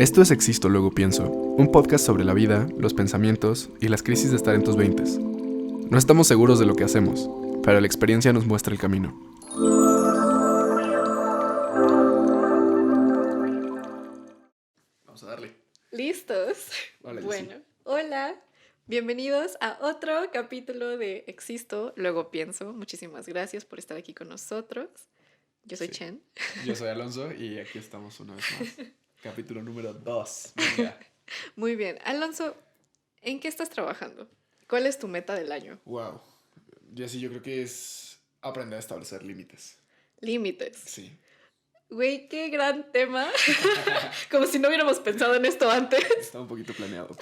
Esto es Existo, luego pienso, un podcast sobre la vida, los pensamientos y las crisis de estar en tus 20s. No estamos seguros de lo que hacemos, pero la experiencia nos muestra el camino. Vamos a darle. ¿Listos? Vale, Bueno, sí. hola, bienvenidos a otro capítulo de Existo, luego pienso. Muchísimas gracias por estar aquí con nosotros. Yo soy Sí. Chen. Yo soy Alonso y aquí estamos una vez más. Capítulo número 2. Venga. Muy bien, Alonso, ¿en qué estás trabajando? ¿Cuál es tu meta del año? Wow. Jessy, yo creo que es aprender a establecer límites. Límites. Sí. Güey, qué gran tema. Como si no hubiéramos pensado en esto antes. Está un poquito planeado,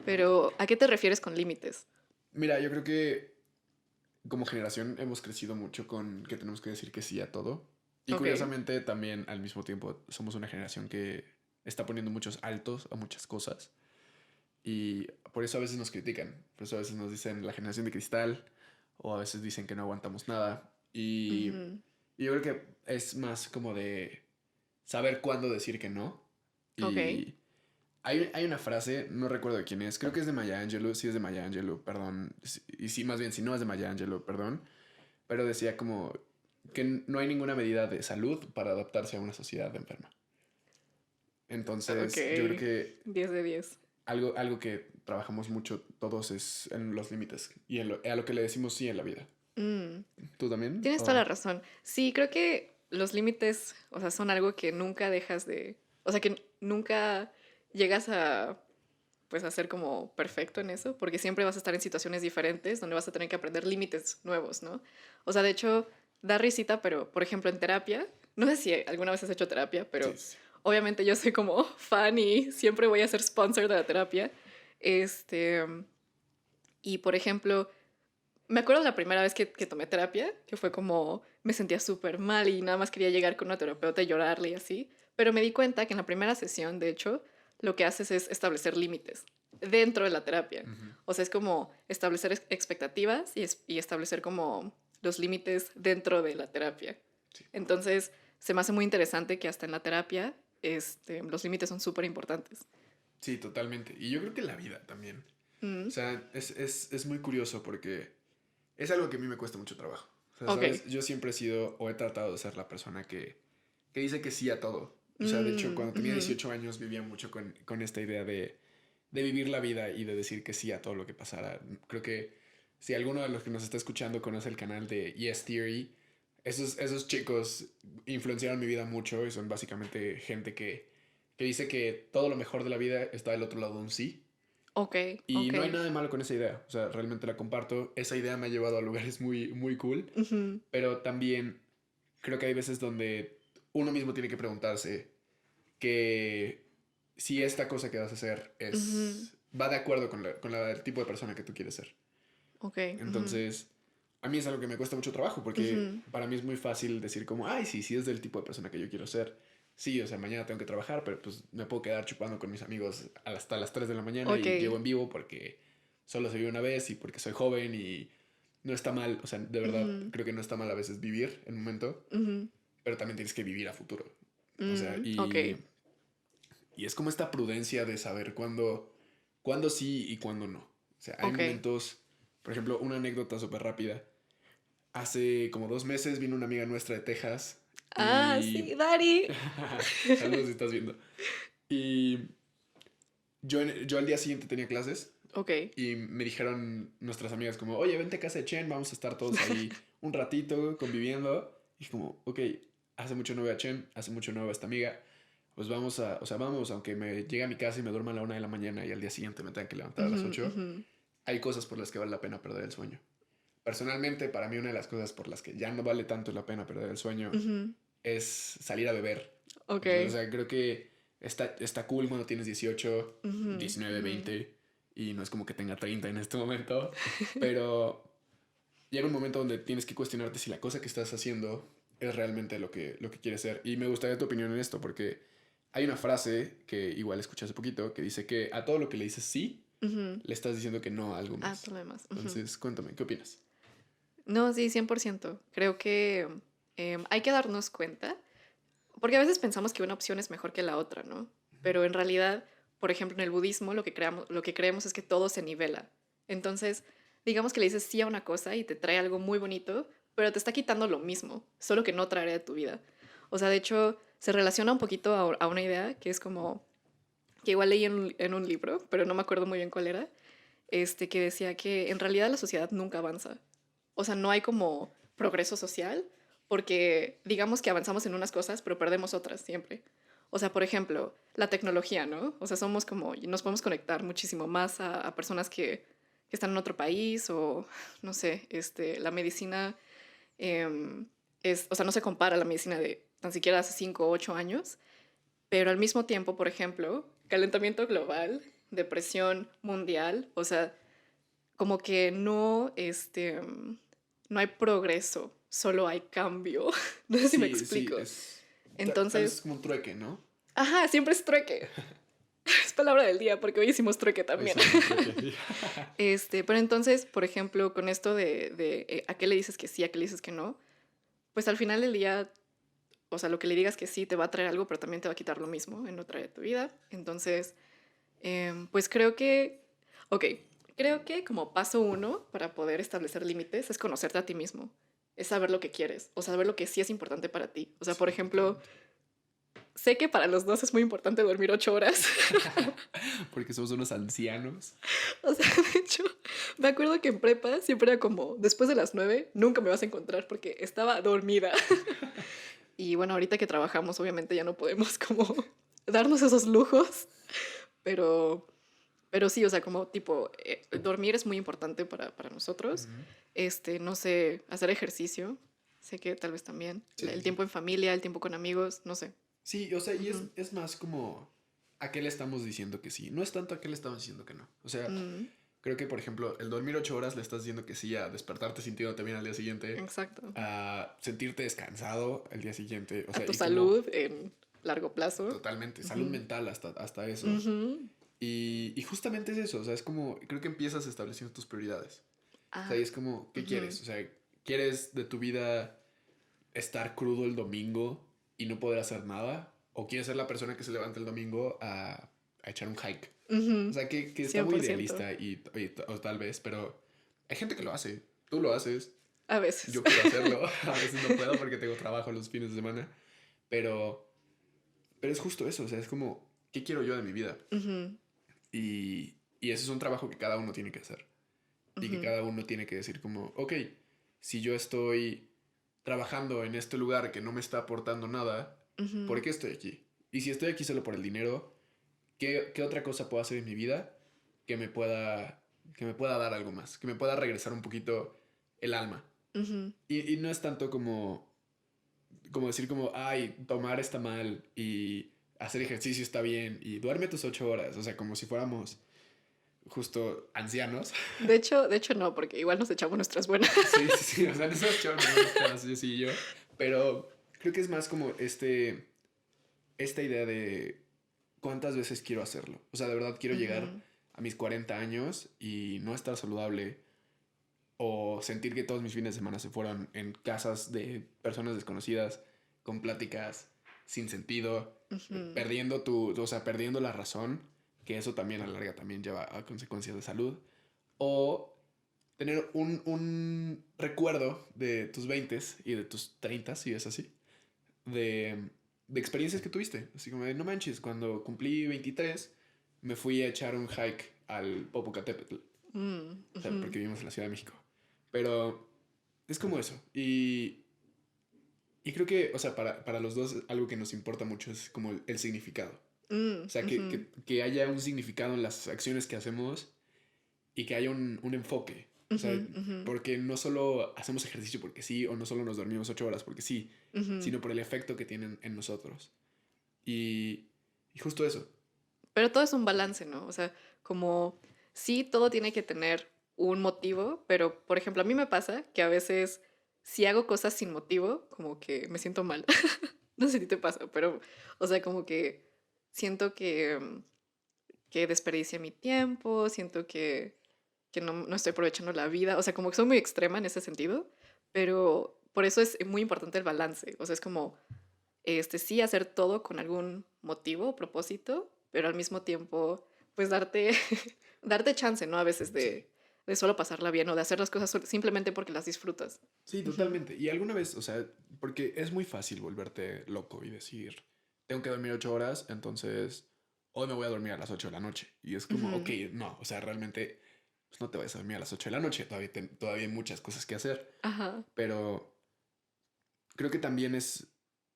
Pero, ¿a qué te refieres con límites? Mira, yo creo que como generación hemos crecido mucho con que tenemos que decir que sí a todo. Y Ok. curiosamente también al mismo tiempo somos una generación que está poniendo muchos altos a muchas cosas. Y por eso a veces nos critican. Por eso a veces nos dicen la generación de cristal. O a veces dicen que no aguantamos nada. Ujú. Y yo creo que es más como de saber cuándo decir que no. Ok. Y hay una frase, no recuerdo de quién es, creo que es de Maya Angelou, sí es de Maya Angelou, perdón. Y sí, más bien, si no es de Maya Angelou, perdón. Pero decía como que no hay ninguna medida de salud para adaptarse a una sociedad enferma. Ok. Entonces, yo creo que 10 de 10. algo que trabajamos mucho todos es en los límites y a lo que le decimos sí en la vida. Mm. ¿Tú también? Tienes toda la razón. Sí, creo que los límites, o sea, son algo que nunca dejas de, o sea, que nunca llegas a, pues, a ser como perfecto en eso, porque siempre vas a estar en situaciones diferentes donde vas a tener que aprender límites nuevos, ¿no? O sea, de hecho, da risita, pero, por ejemplo, en terapia, no sé si alguna vez has hecho terapia, Sí, pero sí. obviamente yo soy como fan y siempre voy a ser sponsor de la terapia. Este, y por ejemplo, me acuerdo la primera vez que tomé terapia, que fue como me sentía súper mal y nada más quería llegar con una terapeuta y llorarle y así. Pero me di cuenta que en la primera sesión, de hecho, lo que haces es establecer límites dentro de la terapia. Ujú. O sea, es como establecer expectativas y establecer como los límites dentro de la terapia. Sí. Entonces, se me hace muy interesante que hasta en la terapia los límites son súper importantes. Sí, totalmente. Y yo creo que en la vida también. O Mm, sea, es muy curioso porque es algo que a mí me cuesta mucho trabajo. O sea, ok. ¿sabes? Yo siempre he sido o he tratado de ser la persona que dice que sí a todo. O sea, de hecho, cuando tenía Ujú. 18 años vivía mucho con esta idea de vivir la vida y de decir que sí a todo lo que pasara. Creo que si alguno de los que nos está escuchando conoce el canal de Yes Theory, esos chicos influenciaron mi vida mucho y son básicamente gente que dice que todo lo mejor de la vida está del otro lado de un sí. Ok, Y ok. no hay nada de malo con esa idea. O sea, realmente la comparto. Esa idea me ha llevado a lugares muy, muy cool. Ujú. Pero también creo que hay veces donde uno mismo tiene que preguntarse que si esta cosa que vas a hacer Ujú. va de acuerdo el tipo de persona que tú quieres ser. Ok. Ujú. Entonces, a mí es algo que me cuesta mucho trabajo porque Ujú. para mí es muy fácil decir como, ay, sí, sí es del tipo de persona que yo quiero ser. Sí, o sea, mañana tengo que trabajar, pero pues me puedo quedar chupando con mis amigos hasta las 3 de la mañana Ok. y llego en vivo porque solo se vive una vez y porque soy joven y no está mal, o sea, de verdad Ujú. creo que no está mal a veces vivir en un momento, Ujú. pero también tienes que vivir a futuro. O sea, Ok. y es como esta prudencia de saber cuándo sí y cuándo no. O sea, hay Ok. momentos, por ejemplo, una anécdota súper rápida. Hace como 2 meses vino una amiga nuestra de Texas Ah, y... sí, Dari. Saludos si estás viendo. Y yo al día siguiente tenía clases Ok. y me dijeron nuestras amigas como, oye, vente a casa de Chen, vamos a estar todos ahí un ratito conviviendo. Y como, ok, hace mucho no veo a Chen, hace mucho no veo a esta amiga. Pues o sea, vamos, aunque me llegue a mi casa y me duerma a la 1 de la mañana y al día siguiente me tenga que levantar a las Ujú. 8, Ujú. hay cosas por las que vale la pena perder el sueño. Personalmente, para mí una de las cosas por las que ya no vale tanto la pena perder el sueño Ujú. es salir a beber. Ok. O sea, creo que está cool cuando tienes 18, Ujú. 19, Ujú. 20 y no es como que tenga 30 en este momento, pero llega un momento donde tienes que cuestionarte si la cosa que estás haciendo es realmente lo que quieres ser. Y me gustaría tu opinión en esto, porque hay una frase que igual escuché hace poquito que dice que a todo lo que le dices sí, Ujú. le estás diciendo que no a algo Ah, más. problemas. Ujú. Entonces, cuéntame, ¿qué opinas? No, sí, 100%. Creo que hay que darnos cuenta, porque a veces pensamos que una opción es mejor que la otra, ¿no? pero en realidad, por ejemplo, en el budismo lo que creemos es que todo se nivela. Entonces, digamos que le dices sí a una cosa y te trae algo muy bonito, pero te está quitando lo mismo, solo que en otra área de tu vida. O sea, de hecho, se relaciona un poquito a una idea que es como, que igual leí en un libro, pero no me acuerdo muy bien cuál era, que decía que en realidad la sociedad nunca avanza. O sea, no hay como progreso social porque digamos que avanzamos en unas cosas, pero perdemos otras siempre. O sea, por ejemplo, la tecnología, ¿no? O sea, somos como, nos podemos conectar muchísimo más a personas que están en otro país o, no sé, la medicina o sea, no se compara a la medicina de tan siquiera hace 5 o 8 años, pero al mismo tiempo, por ejemplo, calentamiento global, depresión mundial, o sea, como que no, no hay progreso, solo hay cambio. No sé si me Sí, sí, explico. es... Tal vez es Entonces, como un trueque, ¿no? ajá, siempre es trueque. Es palabra del día porque hoy hicimos trueque Hoy también. hicimos un trueque, sí. Pero entonces, por ejemplo, con esto a qué le dices que sí, a qué le dices que no, pues al final del día, o sea, lo que le digas que sí te va a traer algo, pero también te va a quitar lo mismo en otra de tu vida. Entonces, pues ok, creo que como paso uno para poder establecer límites es conocerte a ti mismo, es saber lo que quieres, o saber lo que sí es importante para ti. O sea, por Sí, ejemplo, totalmente. sé que para los dos es muy importante dormir 8 horas. Porque somos unos ancianos. O sea, de hecho, me acuerdo que en prepa siempre era como, después de las 9, nunca me vas a encontrar porque estaba dormida. Y bueno, ahorita que trabajamos, obviamente ya no podemos como darnos esos lujos, pero, pero sí, o sea, como tipo, dormir es muy importante para nosotros. Ujú. No sé, hacer ejercicio, sé que tal vez también. Sí, sí, El sí. tiempo en familia, el tiempo con amigos, no sé. Sí, o sea, y Ujú. es más como a qué le estamos diciendo que sí. No es tanto a qué le estamos diciendo que no. O sea, Mm, creo que, por ejemplo, el dormir 8 horas le estás diciendo que sí a despertarte sintiéndote bien al día siguiente, exacto. a sentirte descansado al día siguiente. O A sea, tu y como salud en largo plazo. totalmente, salud Ujú. mental hasta eso. Ujú. Y justamente es eso. O sea, es como, creo que empiezas estableciendo tus prioridades. O sea, y Ah, es como, ¿qué ujú. quieres? O sea, ¿quieres de tu vida estar crudo el domingo y no poder hacer nada? ¿O quieres ser la persona que se levanta el domingo a echar un hike? O Ujú. sea, que está muy 100%. idealista o tal vez, pero hay gente que lo hace. Tú lo haces. A veces. Yo quiero hacerlo. A veces no puedo porque tengo trabajo los fines de semana. Pero, pero es justo eso. O sea, es como, ¿qué quiero yo de mi vida? Ujú, Y ese es un trabajo que cada uno tiene que hacer. Y que ujú, cada uno tiene que decir como, ok, si yo estoy trabajando en este lugar que no me está aportando nada, ¿por ujú, qué estoy aquí? Y si estoy aquí solo por el dinero, ¿qué otra cosa puedo hacer en mi vida que que me pueda dar algo más? Que me pueda regresar un poquito el alma. ujú. Y no es tanto como decir como, ay, tomar está mal y hacer ejercicio está bien y duerme tus 8 horas. O sea, como si fuéramos justo ancianos. De hecho no, porque igual nos echamos nuestras buenas. Sí, sí, sí, o sea, no somos chavos muy buenos pedas, yo sí y yo, pero creo que es más como esta idea de cuántas veces quiero hacerlo. O sea, de verdad quiero llegar Ujú, a mis 40 años y no estar saludable o sentir que todos mis fines de semana se fueron en casas de personas desconocidas con pláticas sin sentido, ujú, perdiendo o sea, perdiendo la razón, que eso también a la larga también lleva a consecuencias de salud, o tener un recuerdo de tus 20 y de tus 30, si es así, de, de experiencias que tuviste. Así como de, no manches, cuando cumplí 23 me fui a echar un hike al Popocatépetl. mm, O sea, ujú, porque vivimos en la Ciudad de México. Pero es como eso. Y creo que, o sea, para los dos algo que nos importa mucho es como el significado. O mm, sea, ujú, que haya un significado en las acciones que hacemos y que haya un enfoque. O sea, ujú, ujú, porque no solo hacemos ejercicio porque sí, o no solo nos dormimos 8 horas porque sí, ujú. sino por el efecto que tienen en nosotros. Y, y justo eso. Pero todo es un balance, ¿no? O sea, como sí, todo tiene que tener un motivo, pero por ejemplo, a mí me pasa que a veces si hago cosas sin motivo, como que me siento mal. No sé si te pasa, pero, o sea, como que siento que desperdicié mi tiempo, siento que no estoy aprovechando la vida, o sea, como que soy muy extrema en ese sentido, pero por eso es muy importante el balance, o sea, es como Sí hacer todo con algún motivo o propósito, pero al mismo tiempo, pues darte, darte chance, ¿no? A veces Sí. de solo pasarla bien o de hacer las cosas simplemente porque las disfrutas. Sí, Ujú, totalmente. Y alguna vez, o sea, porque es muy fácil volverte loco y decir, tengo que dormir 8 horas, entonces hoy me voy a dormir a las 8 de la noche. Y es como, ok, ujú, no, o sea, realmente pues no te vayas a dormir a las 8 de la noche, todavía hay muchas cosas que hacer. ajá. Pero creo que también es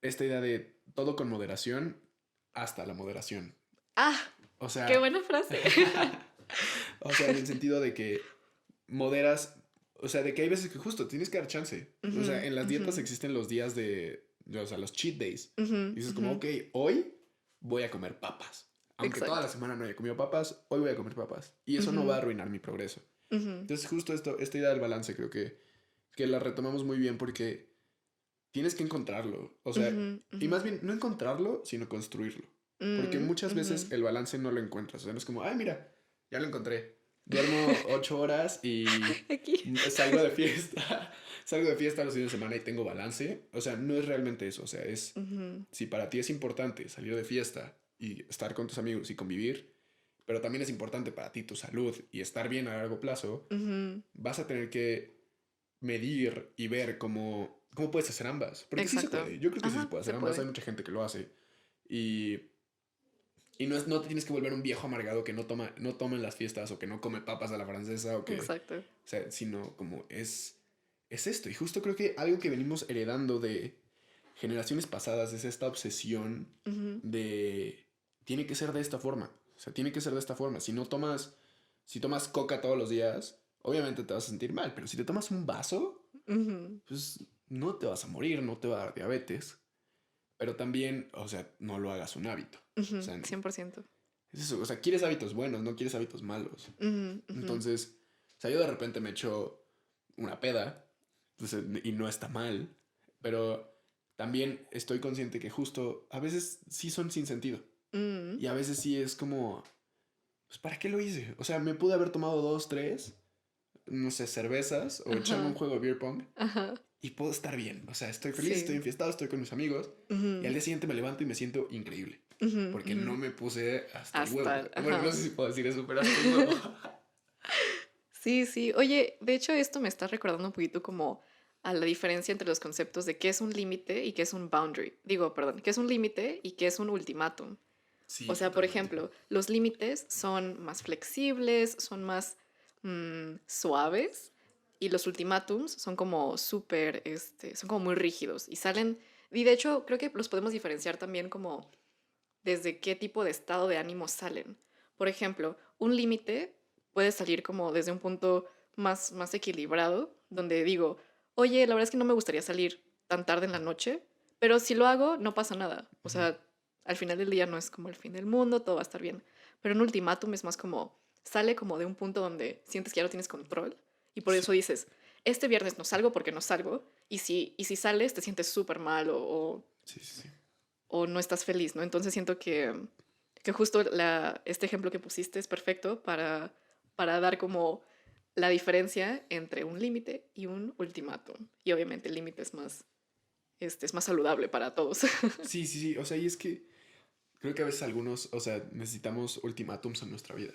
esta idea de todo con moderación hasta la moderación. Ah, O qué sea, buena frase. o sea, en el sentido de que moderas, o sea, de que hay veces que justo tienes que dar chance. O Ujú, sea, en las ujú, dietas existen los días o sea, los cheat days. ujú, Y dices como, ujú. ok, hoy voy a comer papas. Aunque toda la Exacto. semana no haya comido papas, hoy voy a comer papas. Y eso no va a Ujú, arruinar mi progreso. ujú, Entonces, justo esta idea del balance creo que la retomamos muy bien porque tienes que encontrarlo. O sea, ujú, y ujú, más bien no encontrarlo, sino construirlo. Porque mm, muchas veces ujú. el balance no lo encuentras. O sea, no es como, ay, mira, ya lo encontré. Duermo 8 horas y Aquí. salgo de fiesta. Salgo de fiesta los fines de semana y tengo balance. O sea, no es realmente eso. O sea, Ujú, si para ti es importante salir de fiesta y estar con tus amigos y convivir, pero también es importante para ti tu salud y estar bien a largo plazo, ujú. vas a tener que medir y ver cómo puedes hacer ambas. Porque sí se Exacto. puede. Yo creo que sí se Ajá, puede se hacer ambas. Hay puede. mucha gente que lo hace. Y, no te tienes que volver un viejo amargado que no toma en las fiestas o que no come papas a la francesa Exacto. o sea, sino como es esto. Y justo creo que algo que venimos heredando de generaciones pasadas es esta obsesión Ujú, de tiene que ser de esta forma. O sea, tiene que ser de esta forma. Si tomas coca todos los días, obviamente te vas a sentir mal, pero si te tomas un vaso, ujú, pues no te vas a morir, no te va a dar diabetes. Pero también, o sea, no lo hagas un hábito. O ujú, sea, 100%. es eso. O sea, quieres hábitos buenos, no quieres hábitos malos. Ujú, ujú, Entonces, o sea, yo de repente me echo una peda, pues, y no está mal, pero también estoy consciente que justo a veces sí son sin sentido. mm, Y a veces sí es como, pues, ¿para qué lo hice? O sea, me pude haber tomado dos, tres, no sé, cervezas o echarme un ajá, juego de beer pong ajá. y puedo estar bien. O sea, estoy feliz, estoy Sí. enfiestado, estoy con mis amigos y al Ujú, día siguiente me levanto y me siento increíble. ujú, Porque ujú. no me puse hasta el huevo. Hasta, Bueno, no ajá. sé si puedo decir eso, pero hasta el huevo. Sí, sí. Oye, de hecho esto me está recordando un poquito como a la diferencia entre los conceptos de qué es un límite y qué es un boundary. Digo, perdón, qué es un límite y qué es un ultimátum. O Sí, sea, por totalmente. ejemplo, los límites son más flexibles, son más suaves y los ultimátums son como súper, son como muy rígidos y salen, y de hecho creo que los podemos diferenciar también como desde qué tipo de estado de ánimo salen. Por ejemplo, un límite puede salir como desde un punto más equilibrado, donde digo, oye, la verdad es que no me gustaría salir tan tarde en la noche, pero si lo hago, no pasa nada. O Ujú. sea, al final del día no es como el fin del mundo, todo va a estar bien. Pero un ultimátum es más como, sale como de un punto donde sientes que ya no tienes control y por Sí, eso dices, este viernes no salgo porque no salgo, y si sales te sientes súper mal sí, sí, sí. o no estás feliz, ¿no? Entonces siento que justo este ejemplo que pusiste es perfecto para dar como la diferencia entre un límite y un ultimátum. Y obviamente el límite es más saludable para todos. Sí, sí, sí. O sea, y es que creo que a veces algunos, o sea, necesitamos ultimátums en nuestra vida.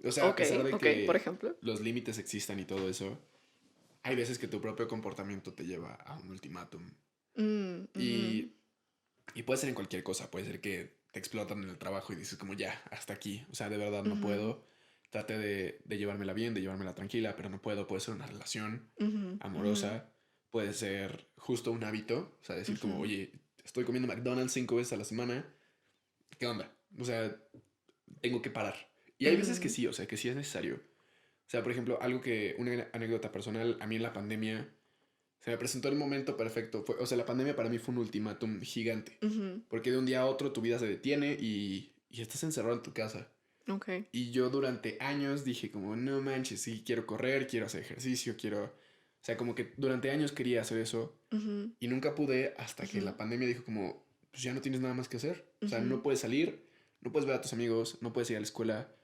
O sea, a Ok, pesar de ok, por que ejemplo. los límites existan y todo eso, hay veces que tu propio comportamiento te lleva a un ultimátum. Ujú, Y, y puede ser en cualquier cosa. Puede ser que te explotan en el trabajo y dices como ya, hasta aquí. O sea, de verdad no ujú, puedo. Trate de llevármela bien, de llevármela tranquila, pero no puedo. Puede ser una relación ujú, ujú, amorosa. Puede ser justo un hábito. O sea, decir como, ujú, oye, estoy comiendo McDonald's 5 veces a la semana. ¿Qué onda? O sea, tengo que parar. Y hay veces que ujú, sí, o sea, que sí es necesario. O sea, por ejemplo, una anécdota personal, a mí en la pandemia se me presentó el momento perfecto. O sea, la pandemia para mí fue un ultimátum gigante. ujú. Porque de un día a otro tu vida se detiene y estás encerrado en tu casa. Ok. Y yo durante años dije como, no manches, sí, quiero correr, quiero hacer ejercicio, quiero... O sea, como que durante años quería hacer eso Ujú, y nunca pude hasta que ujú, la pandemia dijo como, pues ya no tienes nada más que hacer. O sea, no ujú, puedes salir, no puedes ver a tus amigos, no puedes ir a la escuela,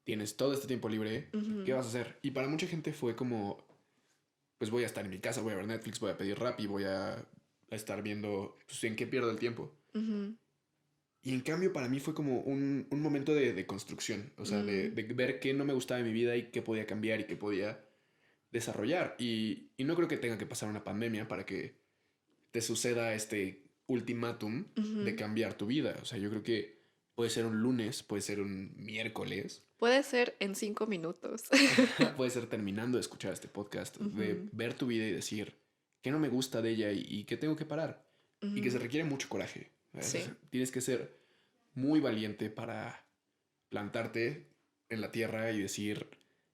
tienes todo este tiempo libre, ¿qué ujú, vas a hacer? Y para mucha gente fue como, pues voy a estar en mi casa, voy a ver Netflix, voy a pedir rap y voy a a estar viendo pues, en qué pierdo el tiempo. Ujú. Y en cambio para mí fue como un momento de construcción, o sea, Mm. de ver qué no me gustaba de mi vida y qué podía cambiar y qué podía desarrollar. Y no creo que tenga que pasar una pandemia para que te suceda este ultimátum de Ujú. cambiar tu vida. O sea, yo creo que puede ser un lunes, puede ser un miércoles, Puede ser en 5 minutos. puede ser terminando de escuchar este podcast, de Ujú. ver tu vida y decir qué no me gusta de ella y qué tengo que parar. Y que se Ujú. requiere mucho coraje. ¿Sabes? Sí. Tienes que ser muy valiente para plantarte en la tierra y decir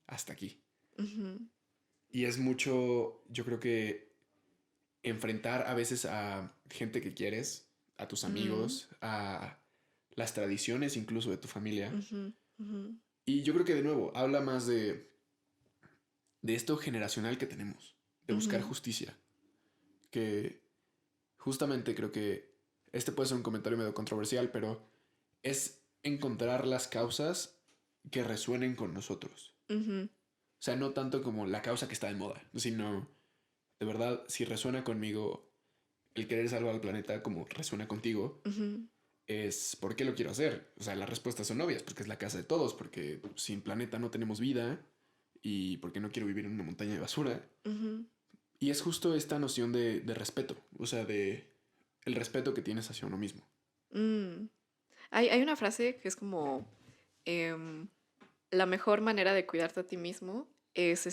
hasta aquí. Ujú. Y es mucho, yo creo que enfrentar a veces a gente que quieres, a tus Ujú. amigos, a las tradiciones incluso de tu familia. Ujú. Ujú. Y yo creo que de nuevo habla más de esto generacional que tenemos, de buscar Ujú. justicia, que justamente creo que este puede ser un comentario medio controversial, pero es encontrar las causas que resuenen con nosotros. Ujú. O sea, no tanto como la causa que está de moda, sino de verdad, si resuena conmigo el querer salvar al planeta como resuena contigo, Ujú. es ¿por qué lo quiero hacer? O sea, las respuestas son obvias, porque es la casa de todos, porque sin planeta no tenemos vida y porque no quiero vivir en una montaña de basura. Ujú. Y es justo esta noción de respeto, o sea, de el respeto que tienes hacia uno mismo. Mm. Hay una frase que es como em, la mejor manera de cuidarte a ti mismo es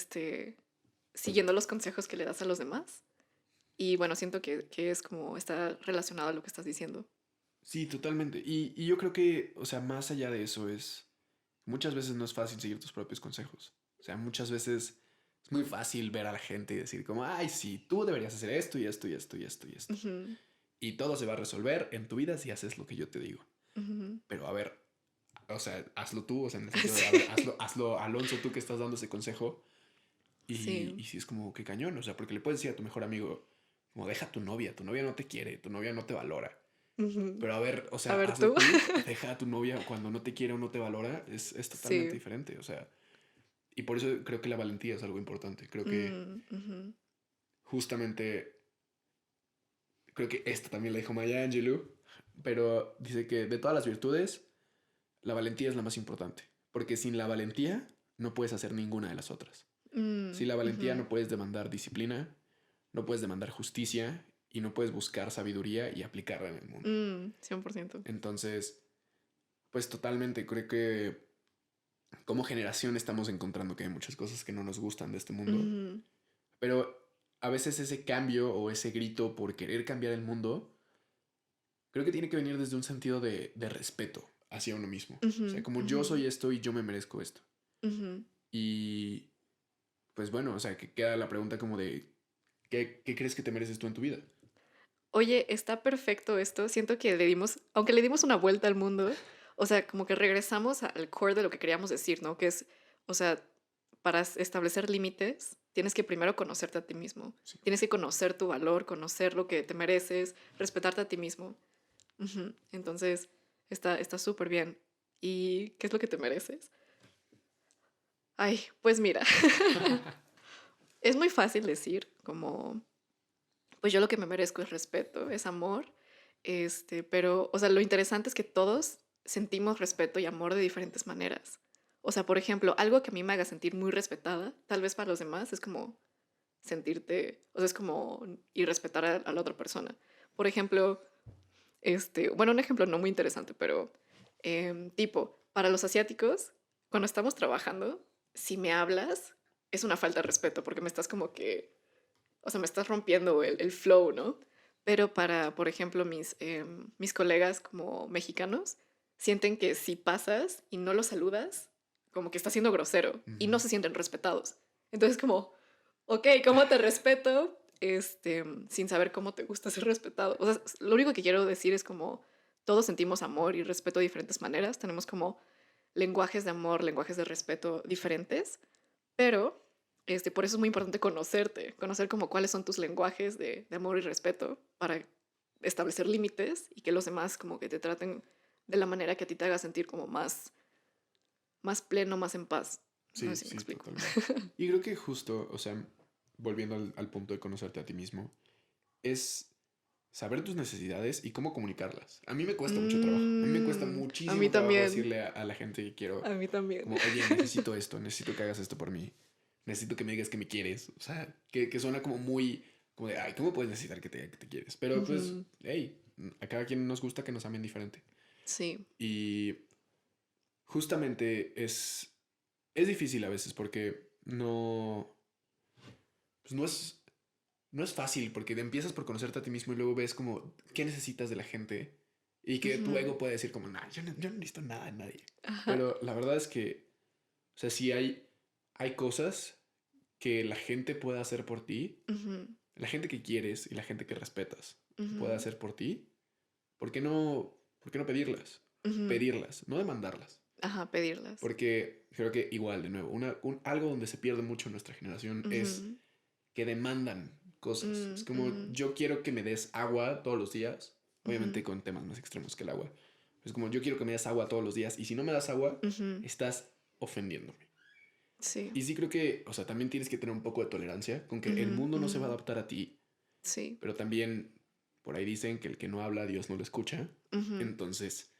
siguiendo los consejos que le das a los demás. Y bueno, siento que es como está relacionado a lo que estás diciendo. Sí, totalmente. Y yo creo que, o sea, más allá de eso es, muchas veces no es fácil seguir tus propios consejos. O sea, muchas veces es muy fácil ver a la gente y decir como, ay, sí, tú deberías hacer esto y esto y esto y esto y esto. Ujú. Y todo se va a resolver en tu vida si haces lo que yo te digo. Ujú. Pero a ver, o sea, hazlo tú, o sea, en el sentido de, a ver, Sí. hazlo, Alonso, tú que estás dando ese consejo. Y Sí. si es como que cañón, o sea, porque le puedes decir a tu mejor amigo, como deja a tu novia no te quiere, tu novia no te valora. Ujú. Pero a ver, o A sea, ver hazlo tú. tú, deja a tu novia cuando no te quiere o no te valora, es totalmente Sí. diferente, o sea, y por eso creo que la valentía es algo importante. Creo que Mm. Ujú. justamente, creo que esta también la dijo Maya Angelou, pero dice que de todas las virtudes, la valentía es la más importante, porque sin la valentía no puedes hacer ninguna de las otras. Mm. Sin la valentía Ujú. no puedes demandar disciplina, no puedes demandar justicia y no puedes buscar sabiduría y aplicarla en el mundo. 100%. Entonces, pues totalmente creo que como generación estamos encontrando que hay muchas cosas que no nos gustan de este mundo, Ujú. pero a veces ese cambio o ese grito por querer cambiar el mundo, creo que tiene que venir desde un sentido de respeto hacia uno mismo. O sea, Ujú. como yo Ujú. soy esto y yo me merezco esto. Ujú. Y pues bueno, o sea, que queda la pregunta como de, ¿qué crees que te mereces tú en tu vida? Oye, está perfecto esto. Siento que le dimos, aunque le dimos una vuelta al mundo, o sea, como que regresamos al core de lo que queríamos decir, ¿no? Que es, o sea, para establecer límites, tienes que primero conocerte a ti mismo. Sí. Tienes que conocer tu valor, conocer lo que te mereces, respetarte a ti mismo. Ujú. Entonces, está súper bien. ¿Y qué es lo que te mereces? Ay, pues mira, es muy fácil decir, como pues yo lo que me merezco es respeto, es amor, pero, o sea, lo interesante es que todos sentimos respeto y amor de diferentes maneras. O sea, por ejemplo, algo que a mí me haga sentir muy respetada, tal vez para los demás es como sentirte, o sea, es como y respetar a la otra persona. Por ejemplo, bueno, un ejemplo no muy interesante, pero tipo, para los asiáticos, cuando estamos trabajando, si me hablas, es una falta de respeto porque me estás como que o sea, me estás rompiendo el flow, ¿no? Pero para, por ejemplo, mis colegas como mexicanos, sienten que si pasas y no los saludas, como que estás siendo grosero y no Ujú. se sienten respetados. Entonces, como, ok, ¿cómo te respeto? Sin saber cómo te gusta ser respetado. O sea, lo único que quiero decir es como todos sentimos amor y respeto de diferentes maneras. Tenemos como lenguajes de amor, lenguajes de respeto diferentes, pero por eso es muy importante conocerte, conocer como cuáles son tus lenguajes de amor y respeto para establecer límites y que los demás como que te traten de la manera que a ti te haga sentir como más pleno, más en paz. No sé Sí, si me sí, explico. totalmente. Y creo que justo, o sea, volviendo al punto de conocerte a ti mismo, es saber tus necesidades y cómo comunicarlas. A mí me cuesta mucho trabajo. A mí me cuesta A mí muchísimo trabajo también. decirle a la gente que quiero, A mí también. como, oye, necesito esto, necesito que hagas esto por mí. Necesito que me digas que me quieres. O sea, que suena como muy, como de, ay, ¿cómo puedes necesitar que te quieres? Pero pues, Ujú. hey, a cada quien nos gusta que nos amen diferente. Sí. Y justamente es difícil a veces porque pues no es fácil porque empiezas por conocerte a ti mismo y luego ves como qué necesitas de la gente y que tu Ujú. ego puede decir como, nah, yo no necesito nada de nadie. Ajá. Pero la verdad es que, o sea, si hay cosas que la gente puede hacer por ti, Ujú. la gente que quieres y la gente que respetas puede Ujú. hacer por ti, por qué no pedirlas? Ujú. Pedirlas, no demandarlas. Ajá, pedirlas. Porque creo que igual, de nuevo, algo donde se pierde mucho en nuestra generación es Ujú. que demandan cosas. Es como, Ujú. yo quiero que me des agua todos los días, obviamente Ujú. con temas más extremos que el agua. Es como, yo quiero que me des agua todos los días y si no me das agua, Ujú. estás ofendiéndome. Sí. Y sí creo que, o sea, también tienes que tener un poco de tolerancia con que el Ujú. mundo no se va a Ujú. adaptar a ti, Sí. pero también por ahí dicen que el que no habla, Dios no lo escucha. Ujú. Entonces,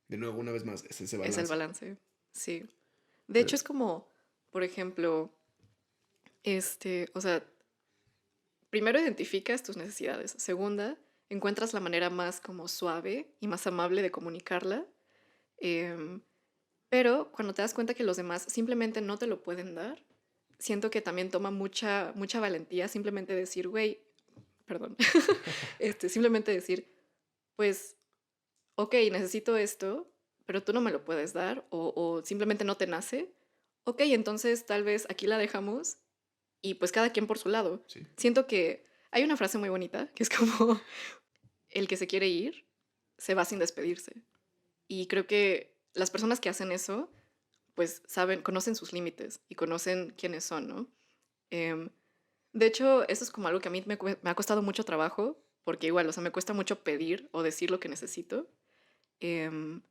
de nuevo, una vez más, es ese Es el balance. balance. Sí. De hecho, es como, por ejemplo, o sea, primero identificas tus necesidades. Segunda, encuentras la manera más como suave y más amable de comunicarla. Em, pero cuando te das cuenta que los demás simplemente no te lo pueden dar, siento que también toma mucha valentía simplemente decir, güey, perdón, simplemente decir, pues, ok, necesito esto, pero tú no me lo puedes dar o simplemente no te nace. Ok, entonces tal vez aquí la dejamos y pues cada quien por su lado. Sí. Siento que hay una frase muy bonita que es como, el que se quiere ir se va sin despedirse. Y creo que las personas que hacen eso, pues saben, conocen sus límites y conocen quiénes son, ¿no? Em, de hecho, eso es como algo que a mí me ha costado mucho trabajo, porque igual, o sea, me cuesta mucho pedir o decir lo que necesito. Em,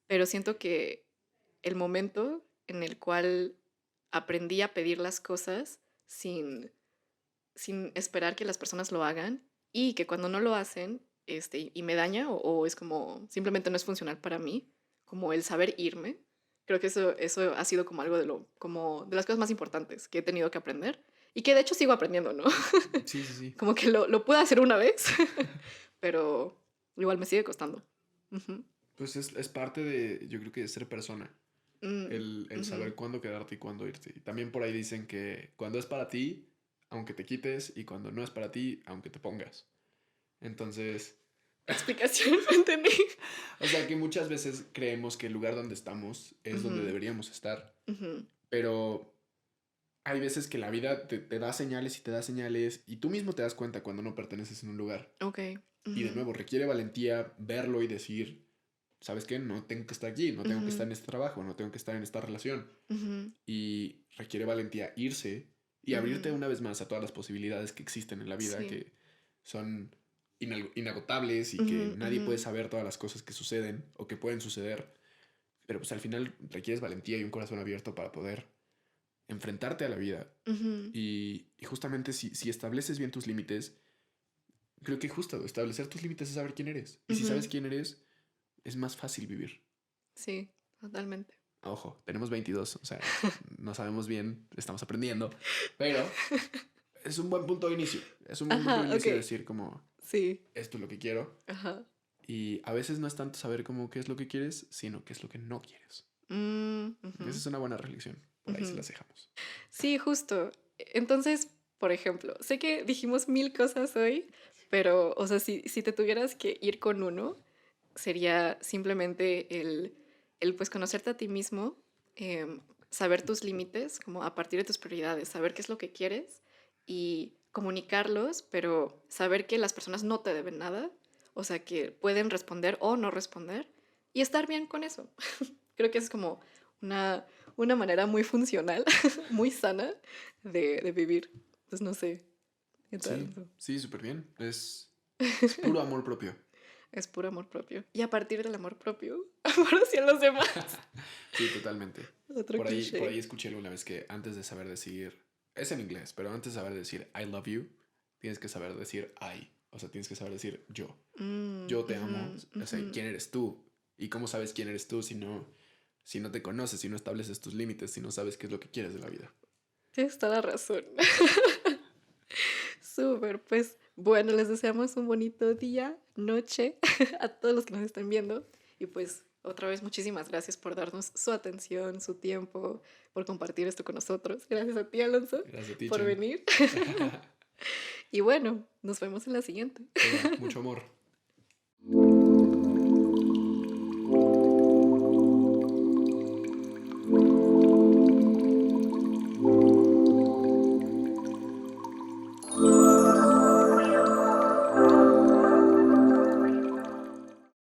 pero siento que el momento en el cual aprendí a pedir las cosas sin esperar que las personas lo hagan y que cuando no lo hacen y me daña o es como simplemente no es funcional para mí, como el saber irme, creo que eso ha sido como algo como de las cosas más importantes que he tenido que aprender y que de hecho sigo aprendiendo, ¿no? Sí, sí, sí. Como que lo pude hacer una vez, pero igual me sigue costando. Ujú. Pues es parte de, yo creo que de ser persona. Mm, El ujú. saber cuándo quedarte y cuándo irte. Y también por ahí dicen que cuando es para ti, aunque te quites, y cuando no es para ti, aunque te pongas. Entonces, Explicación, no entendí. o sea que muchas veces creemos que el lugar donde estamos es donde Ujú. deberíamos estar, Ujú. pero hay veces que la vida te da señales y te da señales y tú mismo te das cuenta cuando no perteneces en un lugar. Ok. Y de Ujú. nuevo, requiere valentía verlo y decir, ¿sabes qué? No tengo que estar aquí, no tengo que estar Ujú. en este trabajo, no tengo que estar en esta relación. Ujú. Y requiere valentía irse y abrirte Ujú. una vez más a todas las posibilidades que existen en la vida, Sí. que son inagotables y que Ujú. nadie Ujú. puede saber todas las cosas que suceden o que pueden suceder. Pero pues al final requieres valentía y un corazón abierto para poder enfrentarte a la vida. Ujú. Y justamente si estableces bien tus límites, creo que justo establecer tus límites es saber quién eres. Y si Ujú. sabes quién eres, es más fácil vivir. Sí, totalmente. Ojo, tenemos 22, o sea, no sabemos bien, estamos aprendiendo, pero es un buen punto de inicio. Es un buen punto de Ajá, ok. inicio decir como, Sí. esto es lo que quiero. Ajá. Y a veces no es tanto saber cómo qué es lo que quieres, sino qué es lo que no quieres. Ujú. Esa es una buena reflexión. Por ahí se Ujú. las dejamos. Sí, justo. Entonces, por ejemplo, sé que dijimos mil cosas hoy, pero, o sea, si te tuvieras que ir con uno, sería simplemente el pues conocerte a ti mismo, saber tus límites, como a partir de tus prioridades, saber qué es lo que quieres y comunicarlos, pero saber que las personas no te deben nada, o sea, que pueden responder o no responder y estar bien con eso. Creo que es como una, una manera muy funcional, muy sana de vivir. Pues no sé, ¿qué tal? Sí, sí, súper bien. Es puro amor propio. Es puro amor propio. Y a partir del amor propio, amor hacia los demás. Sí, totalmente. Otro Por cliché. ahí escuché alguna vez que antes de saber decir, es en inglés, pero antes de saber decir I love you, tienes que saber decir I, O sea, tienes que saber decir yo. Mm, Yo te amo. ujú, O sea, ujú. ¿quién eres tú? ¿Y cómo sabes quién eres tú si no te conoces, si no estableces tus límites, si no sabes qué es lo que quieres de la vida? Tienes toda la razón. Súper, pues bueno, les deseamos un bonito día, noche a todos los que nos estén viendo. Y pues otra vez muchísimas gracias por darnos su atención, su tiempo, por compartir esto con nosotros. Gracias a ti, Alonso, Gracias a ti, por Chen. venir. Y bueno, nos vemos en la siguiente. Venga, mucho amor.